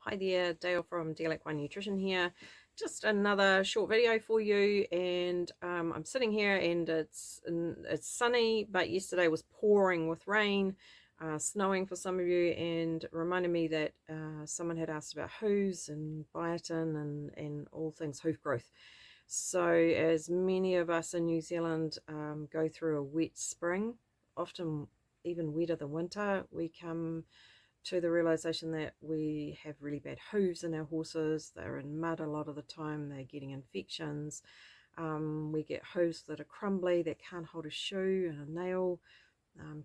Hi there, Dale from Dale Equine Nutrition here. Just another short video for you, and I'm sitting here and it's sunny, but yesterday was pouring with rain, snowing for some of you, and reminded me that someone had asked about hooves and biotin and all things hoof growth. So as many of us in New Zealand go through a wet spring, often even wetter than winter, we come to the realization that we have really bad hooves in our horses. They're in mud a lot of the time, they're getting infections. We get hooves that are crumbly, that can't hold a shoe and a nail,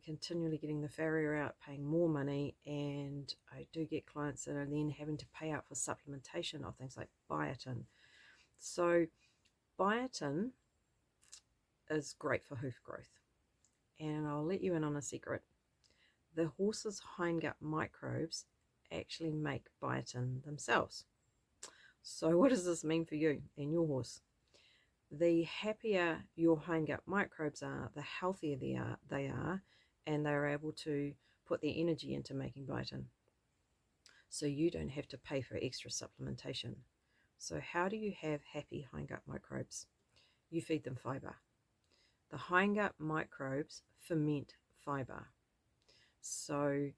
continually getting the farrier out, paying more money, and I do get clients that are then having to pay out for supplementation of things like biotin. So biotin is great for hoof growth, and I'll let you in on a secret. The horse's hindgut microbes actually make biotin themselves. So what does this mean for you and your horse? The happier your hindgut microbes are, the healthier they are, and they're able to put their energy into making biotin. So you don't have to pay for extra supplementation. So how do you have happy hindgut microbes? You feed them fiber. The hindgut microbes ferment fiber. So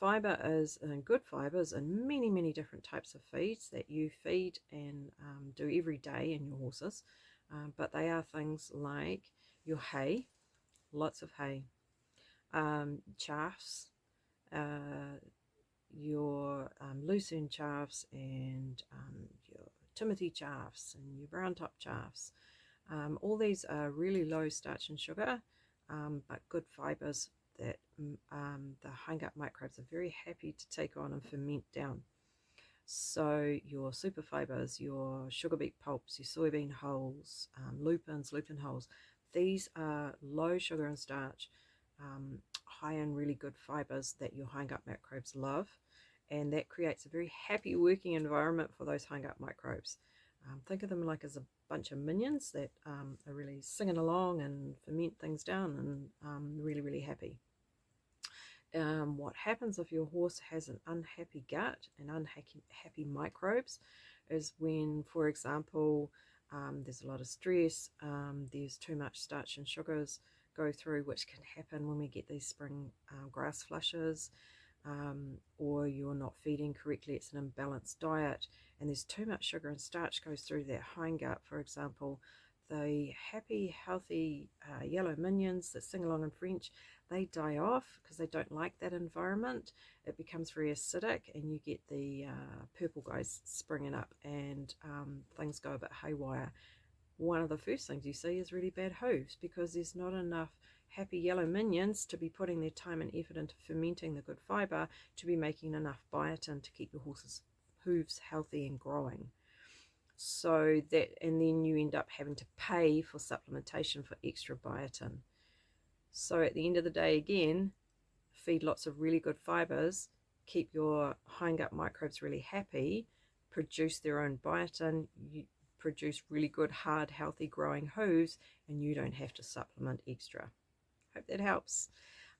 fiber is, and good fibers, and many different types of feeds that you feed and do every day in your horses. But they are things like your hay, lots of hay, chaffs, your lucerne chaffs, and your Timothy chaffs, and your brown top chaffs. All these are really low starch and sugar, but good fibers that the hindgut microbes are very happy to take on and ferment down. So your super fibers, your sugar beet pulps, your soybean hulls, lupin hulls, these are low sugar and starch, high in really good fibers that your hindgut microbes love, and that creates a very happy working environment for those hindgut microbes. Think of them like as a bunch of minions that are really singing along and ferment things down, and really happy. What happens if your horse has an unhappy gut and unhappy microbes is when, for example, there's a lot of stress, there's too much starch and sugars go through, which can happen when we get these spring grass flushes, or you're not feeding correctly, it's an imbalanced diet, and there's too much sugar and starch goes through that hindgut. For example, the happy, healthy yellow minions that sing along in French, they die off because they don't like that environment. It becomes very acidic, and you get the purple guys springing up, and things go a bit haywire. One of the first things you see is really bad hooves, because there's not enough happy yellow minions to be putting their time and effort into fermenting the good fiber to be making enough biotin to keep your horse's hooves healthy and growing. So that, and then you end up having to pay for supplementation for extra biotin. So at the end of the day, again, feed lots of really good fibers, keep your hindgut microbes really happy, produce their own biotin, you produce really good, hard, healthy growing hooves, and you don't have to supplement extra. Hope that helps.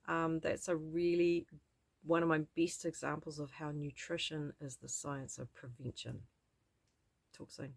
That's a really one of my best examples of how nutrition is the science of prevention. Talk soon.